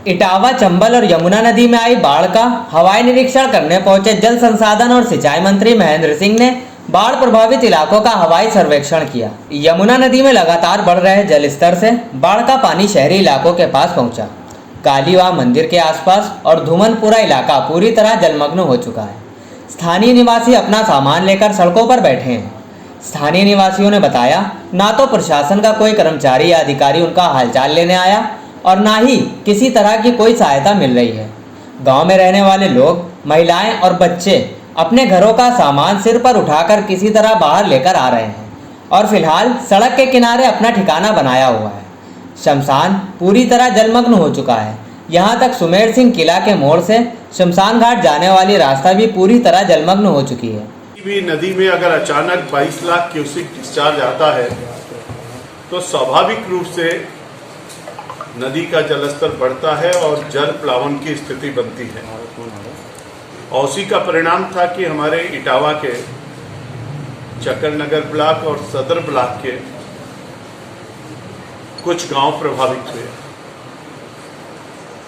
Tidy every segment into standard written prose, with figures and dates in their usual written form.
इटावा, चंबल और यमुना नदी में आई बाढ़ का हवाई निरीक्षण करने पहुंचे जल संसाधन और सिंचाई मंत्री महेंद्र सिंह ने बाढ़ प्रभावित इलाकों का हवाई सर्वेक्षण किया। यमुना नदी में लगातार बढ़ रहे जल स्तर से बाढ़ का पानी शहरी इलाकों के पास पहुंचा। कालीवा मंदिर के आसपास और धूमनपुरा इलाका पूरी तरह जलमग्न हो चुका है। स्थानीय निवासी अपना सामान लेकर सड़कों पर बैठे हैं। स्थानीय निवासियों ने बताया, ना तो प्रशासन का कोई कर्मचारी या अधिकारी उनका हालचाल लेने आया और ना ही किसी तरह की कोई सहायता मिल रही है। गांव में रहने वाले लोग, महिलाएं और बच्चे अपने घरों का सामान सिर पर उठाकर किसी तरह बाहर लेकर आ रहे हैं और फिलहाल सड़क के किनारे अपना ठिकाना बनाया हुआ है। शमशान पूरी तरह जलमग्न हो चुका है। यहाँ तक सुमेर सिंह किला के मोड़ से शमशान घाट जाने वाली रास्ता भी पूरी तरह जलमग्न हो चुकी है। भी नदी में अगर अचानक 22 लाख क्यूसेक डिस्चार्ज आता है तो स्वाभाविक रूप से नदी का जलस्तर बढ़ता है और जल प्लावन की स्थिति बनती है। और उसी का परिणाम था कि हमारे इटावा के चक्करनगर ब्लॉक और सदर ब्लॉक के कुछ गांव प्रभावित हुए।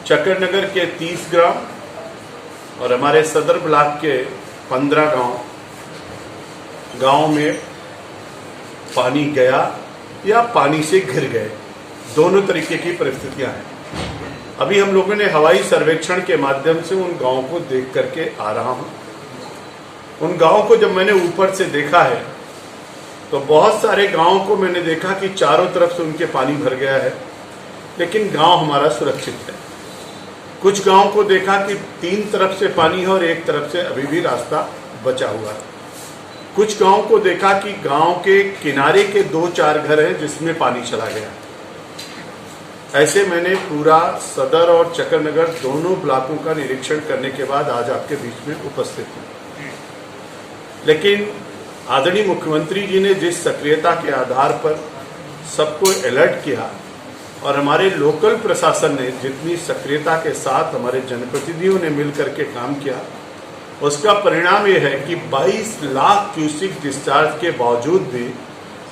चक्करनगर के 30 ग्राम और हमारे सदर ब्लॉक के 15 गांव में पानी गया या पानी से घिर गए, दोनों तरीके की परिस्थितियां हैं। अभी हम लोगों ने हवाई सर्वेक्षण के माध्यम से उन गांवों को देख करके आ रहा हूं। उन गांवों को जब मैंने ऊपर से देखा है तो बहुत सारे गांवों को मैंने देखा कि चारों तरफ से उनके पानी भर गया है, लेकिन गांव हमारा सुरक्षित है। कुछ गांवों को देखा कि 3 तरफ से पानी है और एक तरफ से अभी भी रास्ता बचा हुआ है। कुछ गांवों को देखा कि गांव के किनारे के 2-4 घर हैं जिसमें पानी चला गया। ऐसे मैंने पूरा सदर और चक्करनगर दोनों ब्लॉकों का निरीक्षण करने के बाद आज आपके बीच में उपस्थित हूं। लेकिन आदरणीय मुख्यमंत्री जी ने जिस सक्रियता के आधार पर सबको अलर्ट किया और हमारे लोकल प्रशासन ने जितनी सक्रियता के साथ हमारे जनप्रतिनिधियों ने मिलकर के काम किया, उसका परिणाम यह है कि 22 लाख क्यूसेक डिस्चार्ज के बावजूद भी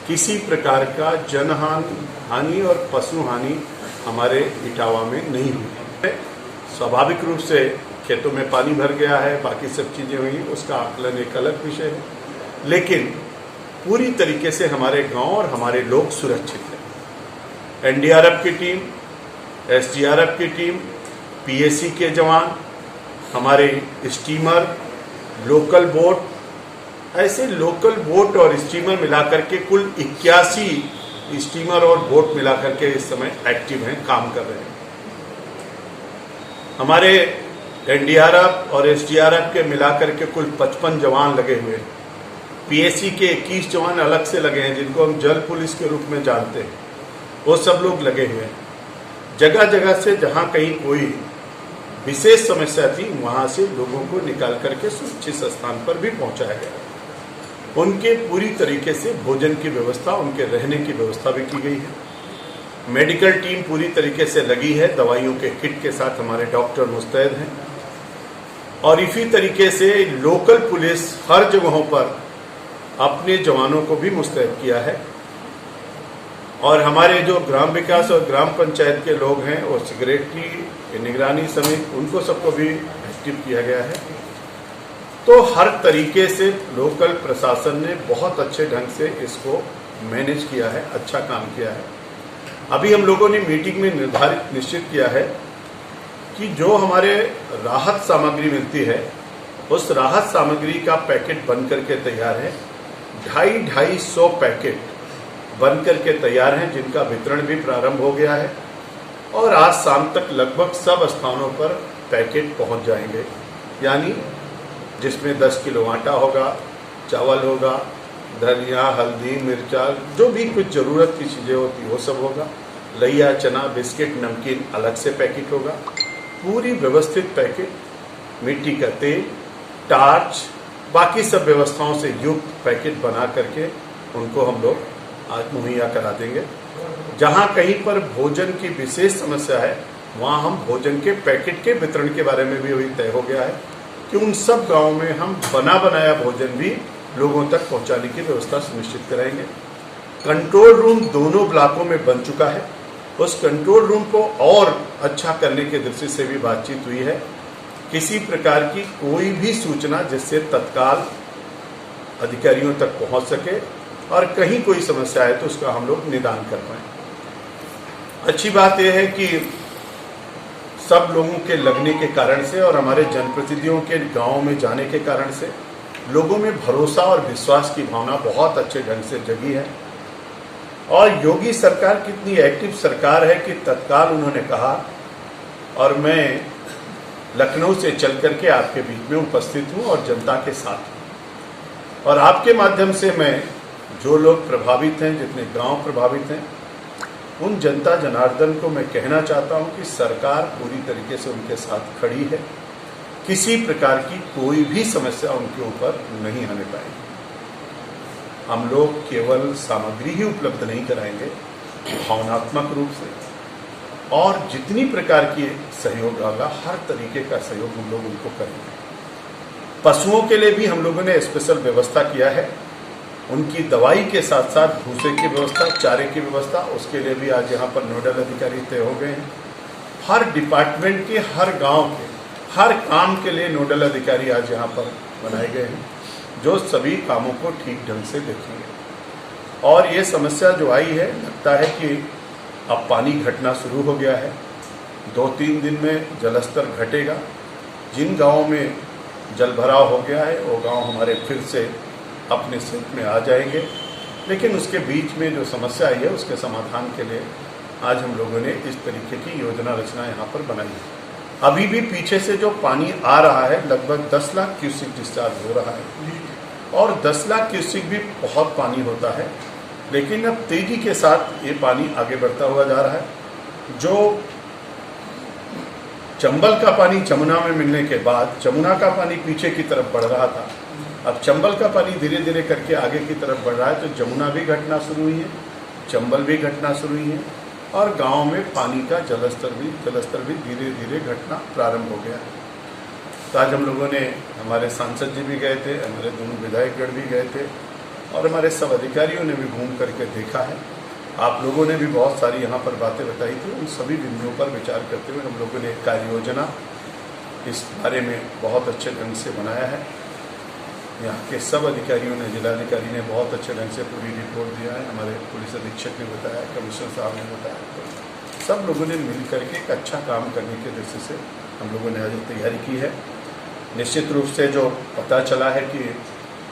किसी प्रकार का जनहानि और पशु हानि हमारे इटावा में नहीं हुई। स्वाभाविक रूप से खेतों में पानी भर गया है, बाकी सब चीजें हुई, उसका आकलन एक अलग विषय है, लेकिन पूरी तरीके से हमारे गांव और हमारे लोग सुरक्षित हैं। एनडीआरएफ की टीम, एसडीआरएफ की टीम, पीएसी के जवान, हमारे स्टीमर, लोकल बोट, ऐसे लोकल बोट और स्टीमर मिलाकर के कुल 81 स्टीमर और बोट मिलाकर के इस समय एक्टिव हैं, काम कर रहे हैं। हमारे एनडीआरएफ और एसडीआरएफ के मिलाकर के कुल 55 जवान लगे हुए हैं। पीएसी के 21 जवान अलग से लगे हैं जिनको हम जल पुलिस के रूप में जानते हैं, वो सब लोग लगे हुए हैं। जगह जगह से जहां कहीं कोई विशेष समस्या थी वहां से लोगों को निकाल करके सुरक्षित स्थान पर भी पहुंचाया गया। उनके पूरी तरीके से भोजन की व्यवस्था, उनके रहने की व्यवस्था भी की गई है। मेडिकल टीम पूरी तरीके से लगी है, दवाइयों के किट के साथ हमारे डॉक्टर मुस्तैद हैं और इसी तरीके से लोकल पुलिस हर जगहों पर अपने जवानों को भी मुस्तैद किया है। और हमारे जो ग्राम विकास और ग्राम पंचायत के लोग हैं और सेक्रेटरी निगरानी समिति, उनको सबको भी एक्टिव किया गया है। तो हर तरीके से लोकल प्रशासन ने बहुत अच्छे ढंग से इसको मैनेज किया है, अच्छा काम किया है। अभी हम लोगों ने मीटिंग में निश्चित किया है कि जो हमारे राहत सामग्री मिलती है उस राहत सामग्री का पैकेट बन करके तैयार है। 250 पैकेट बन करके तैयार हैं जिनका वितरण भी प्रारंभ हो गया है और आज शाम तक लगभग सब स्थानों पर पैकेट पहुंच जाएंगे। यानी जिसमें 10 किलो आटा होगा, चावल होगा, धनिया, हल्दी, मिर्चा, जो भी कुछ ज़रूरत की चीज़ें होती वो सब होगा। लैया, चना, बिस्किट, नमकीन अलग से पैकेट होगा। पूरी व्यवस्थित पैकेट, मिट्टी का तेल, टार्च, बाकी सब व्यवस्थाओं से युक्त पैकेट बना करके उनको हम लोग आज मुहैया करा देंगे। जहाँ कहीं पर भोजन की विशेष समस्या है वहाँ हम भोजन के पैकेट के वितरण के बारे में भी वही तय हो गया है कि उन सब गांवों में हम बना बनाया भोजन भी लोगों तक पहुंचाने की व्यवस्था सुनिश्चित कराएंगे। कंट्रोल रूम दोनों ब्लॉकों में बन चुका है। उस कंट्रोल रूम को और अच्छा करने की दृष्टि से भी बातचीत हुई है। किसी प्रकार की कोई भी सूचना जिससे तत्काल अधिकारियों तक पहुंच सके और कहीं कोई समस्या है तो उसका हम लोग निदान कर पाए। अच्छी बात यह है कि सब लोगों के लगने के कारण से और हमारे जनप्रतिनिधियों के गांव में जाने के कारण से लोगों में भरोसा और विश्वास की भावना बहुत अच्छे ढंग से जगी है। और योगी सरकार कितनी एक्टिव सरकार है कि तत्काल उन्होंने कहा और मैं लखनऊ से चल करके आपके बीच में उपस्थित हूं और जनता के साथ हूं। और आपके माध्यम से मैं जो लोग प्रभावित हैं, जितने गांव प्रभावित हैं, उन जनता जनार्दन को मैं कहना चाहता हूं कि सरकार पूरी तरीके से उनके साथ खड़ी है। किसी प्रकार की कोई भी समस्या उनके ऊपर नहीं आने पाएगी। हम लोग केवल सामग्री ही उपलब्ध नहीं कराएंगे, भावनात्मक रूप से और जितनी प्रकार की सहयोग होगा हर तरीके का सहयोग हम लोग उनको करेंगे। पशुओं के लिए भी हम लोगों ने स्पेशल व्यवस्था किया है। उनकी दवाई के साथ साथ भूसे की व्यवस्था, चारे की व्यवस्था, उसके लिए भी आज यहाँ पर नोडल अधिकारी तय हो गए हैं। हर डिपार्टमेंट के, हर गांव के, हर काम के लिए नोडल अधिकारी आज यहाँ पर बनाए गए हैं जो सभी कामों को ठीक ढंग से देखेंगे। और ये समस्या जो आई है, लगता है कि अब पानी घटना शुरू हो गया है। 2-3 दिन में जलस्तर घटेगा। जिन गाँवों में जल भराव हो गया है वो गांव हमारे फिर से अपने सेट में आ जाएंगे। लेकिन उसके बीच में जो समस्या आई है उसके समाधान के लिए आज हम लोगों ने इस तरीके की योजना रचना यहाँ पर बनाई है। अभी भी पीछे से जो पानी आ रहा है लगभग 10 लाख क्यूसिक डिस्चार्ज हो रहा है और 10 लाख क्यूसिक भी बहुत पानी होता है। लेकिन अब तेजी के साथ ये पानी आगे बढ़ता हुआ जा रहा है। जो चंबल का पानी जमुना में मिलने के बाद जमुना का पानी पीछे की तरफ बढ़ रहा था, अब चंबल का पानी धीरे धीरे करके आगे की तरफ बढ़ रहा है। तो जमुना भी घटना शुरू हुई है, चंबल भी घटना शुरू हुई है और गांव में पानी का जलस्तर भी धीरे धीरे घटना प्रारंभ हो गया है। तो आज हम लोगों ने, हमारे सांसद जी भी गए थे, हमारे दोनों विधायकगण भी गए थे और हमारे सब अधिकारियों ने भी घूम करके देखा है। आप लोगों ने भी बहुत सारी यहाँ पर बातें बताई थी। उन सभी बिंदुओं पर विचार करते हुए हम लोगों ने एक कार्य योजना इस बारे में बहुत अच्छे ढंग से बनाया है। यहाँ के सब अधिकारियों ने, जिलाधिकारी ने बहुत अच्छे ढंग से पूरी रिपोर्ट दिया है। हमारे पुलिस अधीक्षक ने बताया, कमिश्नर साहब ने बताया। तो सब लोगों ने मिल करके एक अच्छा काम करने की दृष्टि से हम लोगों ने आज तैयारी की है। निश्चित रूप से जो पता चला है कि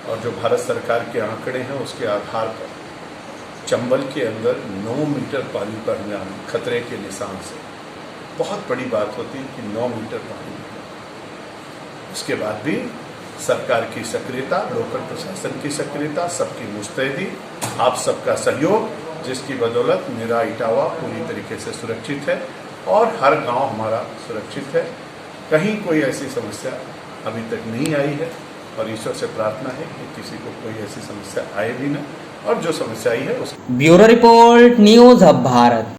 और जो भारत सरकार के आंकड़े हैं उसके आधार पर चंबल के अंदर 9 मीटर पानी का नियाम खतरे के निशान से, बहुत बड़ी बात होती है कि 9 मीटर पानी। उसके बाद भी सरकार की सक्रियता, लोकल प्रशासन की सक्रियता, सबकी मुस्तैदी, आप सबका सहयोग, जिसकी बदौलत मेरा इटावा पूरी तरीके से सुरक्षित है और हर गांव हमारा सुरक्षित है। कहीं कोई ऐसी समस्या अभी तक नहीं आई है और ईश्वर से प्रार्थना है कि किसी को कोई ऐसी समस्या आए भी ना, और जो समस्या आई है उस bureau report, news hub Bharat.